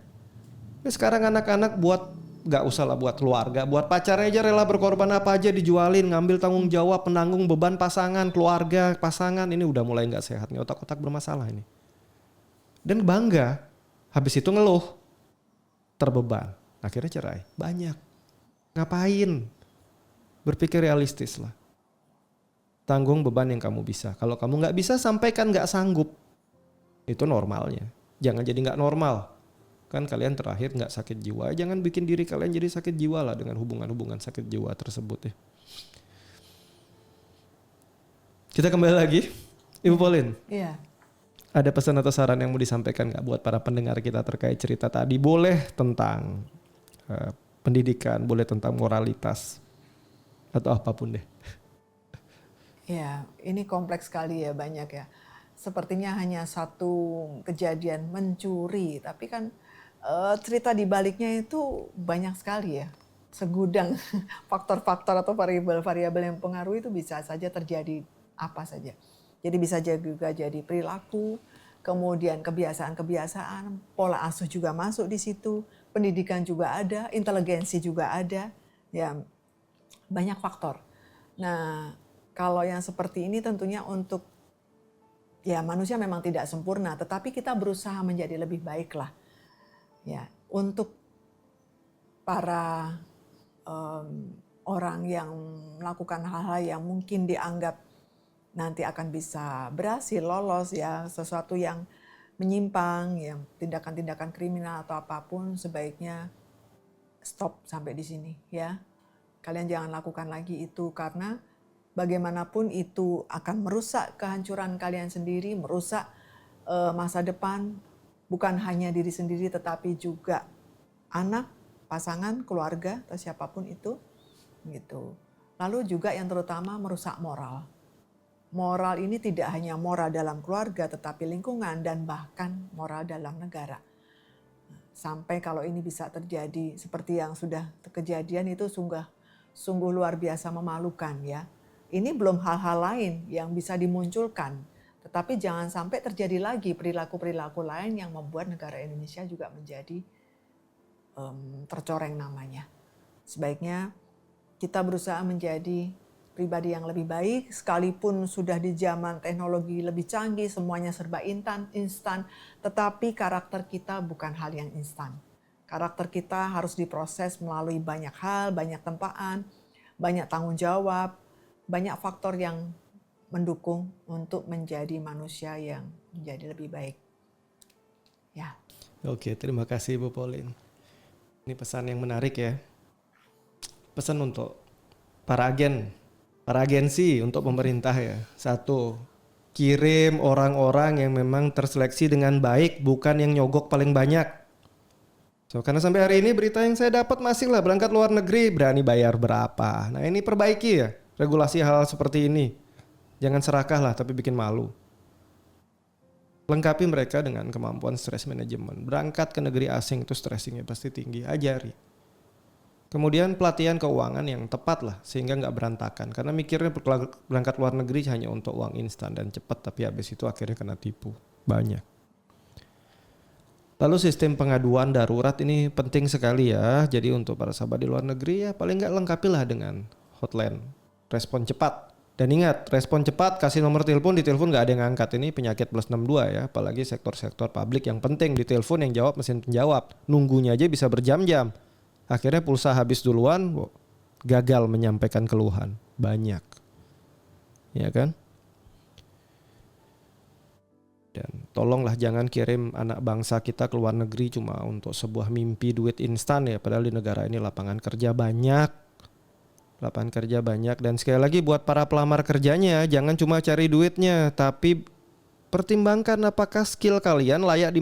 Sekarang anak-anak gak usah lah buat keluarga, buat pacarnya aja rela berkorban apa aja dijualin, ngambil tanggung jawab, penanggung beban pasangan, keluarga, pasangan. Ini udah mulai gak sehat nih, otak-otak bermasalah ini. Dan bangga, habis itu ngeluh, terbeban, akhirnya cerai. Banyak. Ngapain? Berpikir realistis lah. Tanggung beban yang kamu bisa. Kalau kamu gak bisa, sampaikan gak sanggup. Itu normalnya. Jangan jadi gak normal. Kan kalian terakhir nggak sakit jiwa, jangan bikin diri kalian jadi sakit jiwa lah dengan hubungan-hubungan sakit jiwa tersebut ya. Kita kembali lagi, Ibu Pauline. Iya. Ada pesan atau saran yang mau disampaikan nggak buat para pendengar kita terkait cerita tadi? Boleh tentang pendidikan, boleh tentang moralitas, atau apapun deh. Ya, ini kompleks sekali ya, banyak ya. Sepertinya hanya satu kejadian mencuri, tapi kan cerita di baliknya itu banyak sekali ya. Segudang faktor-faktor atau variabel-variabel yang pengaruh itu bisa saja terjadi apa saja. Jadi bisa juga jadi perilaku, kemudian kebiasaan-kebiasaan, pola asuh juga masuk di situ, pendidikan juga ada, inteligensi juga ada, ya banyak faktor. Nah, kalau yang seperti ini tentunya untuk ya manusia memang tidak sempurna, tetapi kita berusaha menjadi lebih baik lah. Ya, untuk para orang yang melakukan hal-hal yang mungkin dianggap nanti akan bisa berhasil lolos ya, sesuatu yang menyimpang, yang tindakan-tindakan kriminal atau apapun, sebaiknya stop sampai di sini ya. Kalian jangan lakukan lagi itu, karena bagaimanapun itu akan merusak kehancuran kalian sendiri, merusak masa depan. Bukan hanya diri sendiri tetapi juga anak, pasangan, keluarga atau siapapun itu gitu. Lalu juga yang terutama merusak moral. Moral ini tidak hanya moral dalam keluarga tetapi lingkungan dan bahkan moral dalam negara. Sampai kalau ini bisa terjadi seperti yang sudah kejadian itu sungguh luar biasa memalukan ya. Ini belum hal-hal lain yang bisa dimunculkan. Tetapi jangan sampai terjadi lagi perilaku-perilaku lain yang membuat negara Indonesia juga menjadi tercoreng namanya. Sebaiknya kita berusaha menjadi pribadi yang lebih baik, sekalipun sudah di zaman teknologi lebih canggih, semuanya serba instan, tetapi karakter kita bukan hal yang instan. Karakter kita harus diproses melalui banyak hal, banyak tempaan, banyak tanggung jawab, banyak faktor yang mendukung untuk menjadi manusia yang menjadi lebih baik. Ya. Oke, terima kasih Ibu Pauline. Ini pesan yang menarik ya. Pesan untuk para agensi, untuk pemerintah ya. Satu, Kirim orang-orang yang memang terseleksi dengan baik, bukan yang nyogok paling banyak. So, karena sampai hari ini berita yang saya dapat masih lah berangkat luar negeri berani bayar berapa. Nah ini perbaiki ya regulasi hal seperti ini. Jangan serakah lah tapi bikin malu. Lengkapi mereka dengan kemampuan stress management. Berangkat ke negeri asing itu stressingnya pasti tinggi. Ajari. Kemudian pelatihan keuangan yang tepat lah. Sehingga nggak berantakan. Karena mikirnya berangkat luar negeri hanya untuk uang instan dan cepat. Tapi habis itu akhirnya kena tipu. Banyak. Lalu sistem pengaduan darurat ini penting sekali ya. Jadi untuk para sahabat di luar negeri ya paling nggak lengkapilah dengan hotline. Respon cepat. Dan ingat, respon cepat, kasih nomor telepon, di telepon nggak ada yang ngangkat. Ini penyakit +62 ya, apalagi sektor-sektor publik yang penting. Di telepon yang jawab mesin penjawab, nunggunya aja bisa berjam-jam. Akhirnya pulsa habis duluan, gagal menyampaikan keluhan. Banyak. Ya kan? Dan tolonglah jangan kirim anak bangsa kita ke luar negeri cuma untuk sebuah mimpi duit instan ya. Padahal di negara ini lapangan kerja banyak. Lapangan kerja banyak dan sekali lagi buat para pelamar kerjanya jangan cuma cari duitnya tapi pertimbangkan apakah skill kalian layak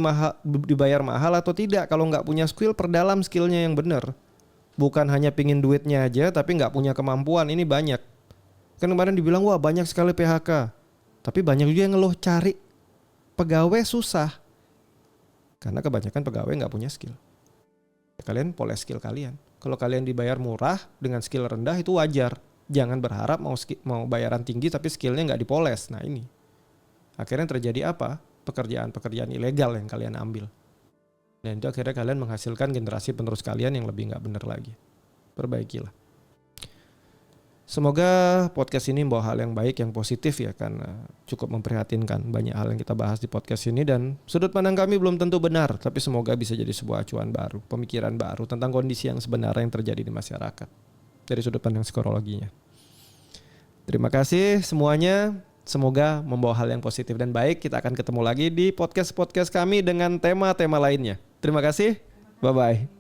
dibayar mahal atau tidak. Kalau nggak punya skill perdalam skillnya yang benar. Bukan hanya pingin duitnya aja tapi nggak punya kemampuan. Ini banyak. Kan kemarin dibilang wah banyak sekali PHK. Tapi banyak juga yang ngeluh cari pegawai susah. Karena kebanyakan pegawai nggak punya skill. Kalian poles skill kalian. Kalau kalian dibayar murah dengan skill rendah itu wajar. Jangan berharap mau bayaran tinggi tapi skillnya nggak dipoles. Nah ini. Akhirnya terjadi apa? Pekerjaan-pekerjaan ilegal yang kalian ambil. Dan itu akhirnya kalian menghasilkan generasi penerus kalian yang lebih nggak benar lagi. Perbaikilah. Semoga podcast ini membawa hal yang baik, yang positif ya. Karena cukup memprihatinkan banyak hal yang kita bahas di podcast ini. Dan sudut pandang kami belum tentu benar. Tapi semoga bisa jadi sebuah acuan baru, pemikiran baru tentang kondisi yang sebenarnya yang terjadi di masyarakat. Dari sudut pandang psikologinya. Terima kasih semuanya. Semoga membawa hal yang positif dan baik. Kita akan ketemu lagi di podcast-podcast kami dengan tema-tema lainnya. Terima kasih. Bye-bye.